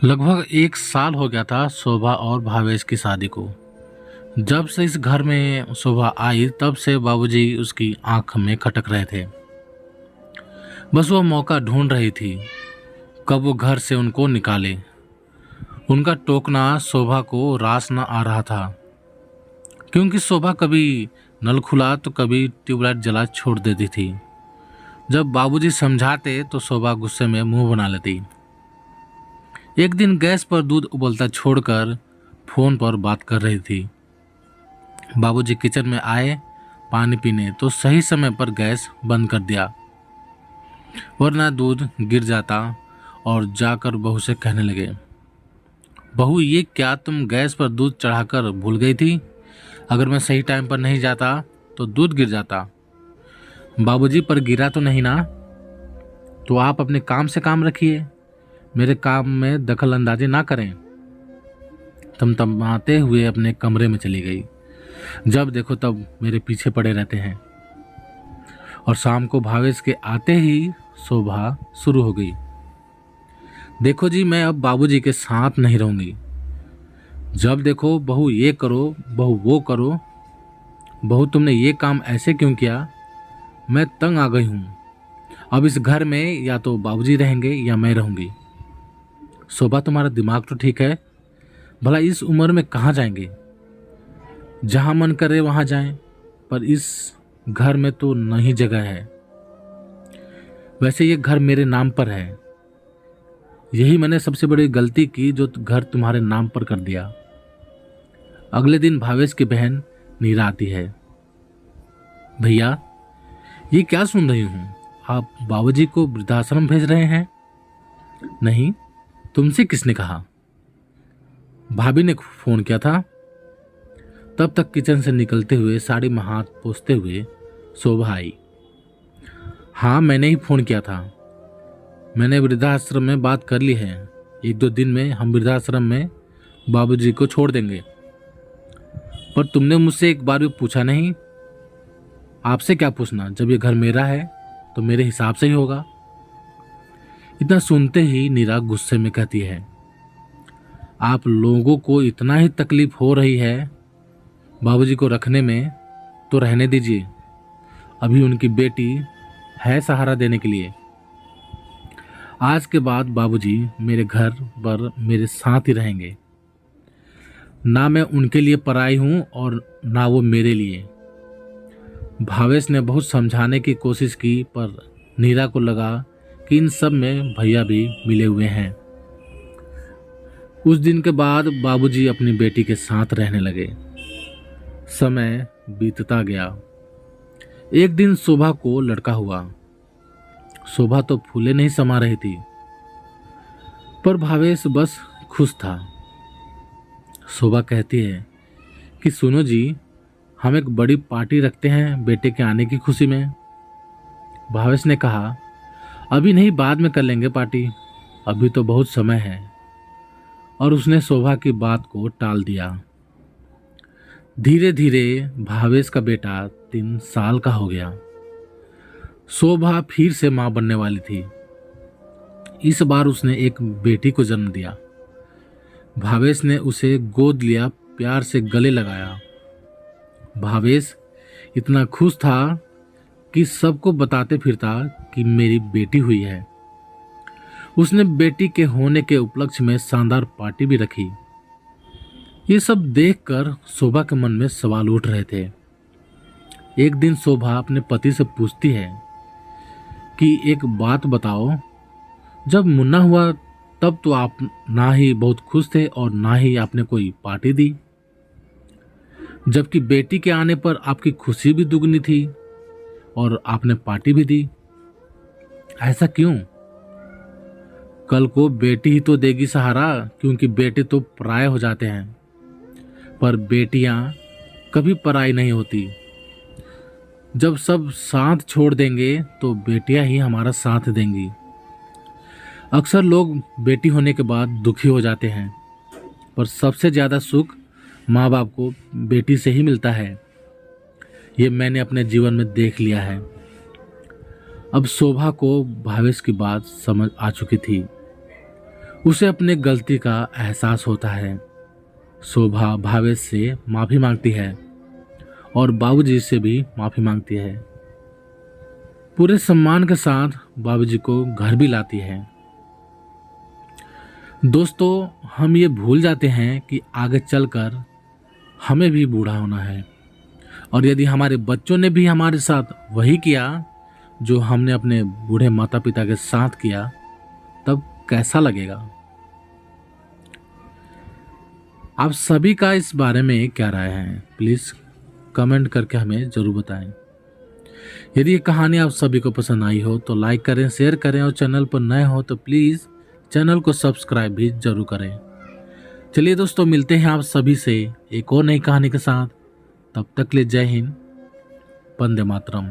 लगभग 1 साल हो गया था शोभा और भावेश की शादी को। जब से इस घर में शोभा आई तब से बाबूजी उसकी आंख में खटक रहे थे। बस वो मौका ढूंढ रही थी कब वो घर से उनको निकाले। उनका टोकना शोभा को रास न आ रहा था, क्योंकि शोभा कभी नल खुला तो कभी ट्यूबलाइट जला छोड़ देती थी। जब बाबूजी समझाते तो शोभा गुस्से में मुंह बना लेती। एक दिन गैस पर दूध उबलता छोड़कर फोन पर बात कर रही थी। बाबूजी किचन में आए पानी पीने तो सही समय पर गैस बंद कर दिया, वरना दूध गिर जाता। और जाकर बहू से कहने लगे, बहू ये क्या तुम गैस पर दूध चढ़ाकर भूल गई थी? अगर मैं सही टाइम पर नहीं जाता तो दूध गिर जाता। बाबूजी पर गिरा तो नहीं ना? तो आप अपने काम से काम रखिए, मेरे काम में दखल अंदाजी ना करें। तमतमाते हुए अपने कमरे में चली गई। जब देखो तब मेरे पीछे पड़े रहते हैं। और शाम को भावेश के आते ही शोभा शुरू हो गई, देखो जी मैं अब बाबूजी के साथ नहीं रहूंगी। जब देखो बहू ये करो, बहू वो करो। बहू तुमने ये काम ऐसे क्यों किया? मैं तंग आ गई हूं। अब इस घर में या तो बाबूजी रहेंगे या मैं रहूंगी। शोभा तुम्हारा दिमाग तो ठीक है, भला इस उम्र में कहाँ जाएंगे? जहां मन करे वहां जाएं, पर इस घर में तो नहीं जगह है। वैसे ये घर मेरे नाम पर है, यही मैंने सबसे बड़ी गलती की जो घर तुम्हारे नाम पर कर दिया। अगले दिन भावेश की बहन नीरा आती है। भैया ये क्या सुन रही हूं, आप बाबूजी को वृद्धाश्रम भेज रहे हैं? नहीं, तुमसे किसने कहा? भाभी ने फोन किया था। तब तक किचन से निकलते हुए साड़ी में हाथ पोंछते हुए शोभा आई। हाँ मैंने ही फोन किया था, मैंने वृद्धाश्रम में बात कर ली है। 1-2 दिन में हम वृद्धाश्रम में बाबूजी को छोड़ देंगे। पर तुमने मुझसे एक बार भी पूछा नहीं। आपसे क्या पूछना, जब ये घर मेरा है तो मेरे हिसाब से ही होगा। इतना सुनते ही नीरा गुस्से में कहती है, आप लोगों को इतना ही तकलीफ हो रही है बाबूजी को रखने में, तो रहने दीजिए। अभी उनकी बेटी है सहारा देने के लिए। आज के बाद बाबूजी मेरे घर पर मेरे साथ ही रहेंगे। ना मैं उनके लिए पराई हूं और ना वो मेरे लिए। भावेश ने बहुत समझाने की कोशिश की, पर नीरा को लगा कि इन सब में भैया भी मिले हुए हैं। उस दिन के बाद बाबूजी अपनी बेटी के साथ रहने लगे। समय बीतता गया। एक दिन शोभा को लड़का हुआ। शोभा तो फूले नहीं समा रही थी, पर भावेश बस खुश था। शोभा कहती है कि सुनो जी, हम एक बड़ी पार्टी रखते हैं बेटे के आने की खुशी में। भावेश ने कहा, अभी नहीं, बाद में कर लेंगे पार्टी, अभी तो बहुत समय है। और उसने शोभा की बात को टाल दिया। धीरे धीरे भावेश का बेटा 3 साल का हो गया। शोभा फिर से मां बनने वाली थी। इस बार उसने एक बेटी को जन्म दिया। भावेश ने उसे गोद लिया, प्यार से गले लगाया। भावेश इतना खुश था कि सबको बताते फिरता कि मेरी बेटी हुई है। उसने बेटी के होने के उपलक्ष्य में शानदार पार्टी भी रखी। ये सब देखकर शोभा के मन में सवाल उठ रहे थे। एक दिन शोभा अपने पति से पूछती है कि एक बात बताओ, जब मुन्ना हुआ तब तो आप ना ही बहुत खुश थे और ना ही आपने कोई पार्टी दी, जबकि बेटी के आने पर आपकी खुशी भी दुगनी थी और आपने पार्टी भी दी। ऐसा क्यों? कल को बेटी ही तो देगी सहारा, क्योंकि बेटे तो पराये हो जाते हैं, पर बेटियां कभी पराई नहीं होती। जब सब साथ छोड़ देंगे तो बेटियां ही हमारा साथ देंगी। अक्सर लोग बेटी होने के बाद दुखी हो जाते हैं, पर सबसे ज़्यादा सुख माँ बाप को बेटी से ही मिलता है। ये मैंने अपने जीवन में देख लिया है। अब शोभा को भावेश की बात समझ आ चुकी थी। उसे अपने गलती का एहसास होता है। शोभा भावेश से माफी मांगती है और बाबूजी से भी माफी मांगती है। पूरे सम्मान के साथ बाबूजी को घर भी लाती है। दोस्तों, हम ये भूल जाते हैं कि आगे चलकर हमें भी बूढ़ा होना है, और यदि हमारे बच्चों ने भी हमारे साथ वही किया जो हमने अपने बूढ़े माता पिता के साथ किया, तब कैसा लगेगा? आप सभी का इस बारे में क्या राय है? प्लीज़ कमेंट करके हमें ज़रूर बताएं। यदि ये कहानी आप सभी को पसंद आई हो तो लाइक करें, शेयर करें, और चैनल पर नए हो तो प्लीज़ चैनल को सब्सक्राइब भी जरूर करें। चलिए दोस्तों, मिलते हैं आप सभी से एक और नई कहानी के साथ। तब तक ले जय हिंद, वंदे मातरम।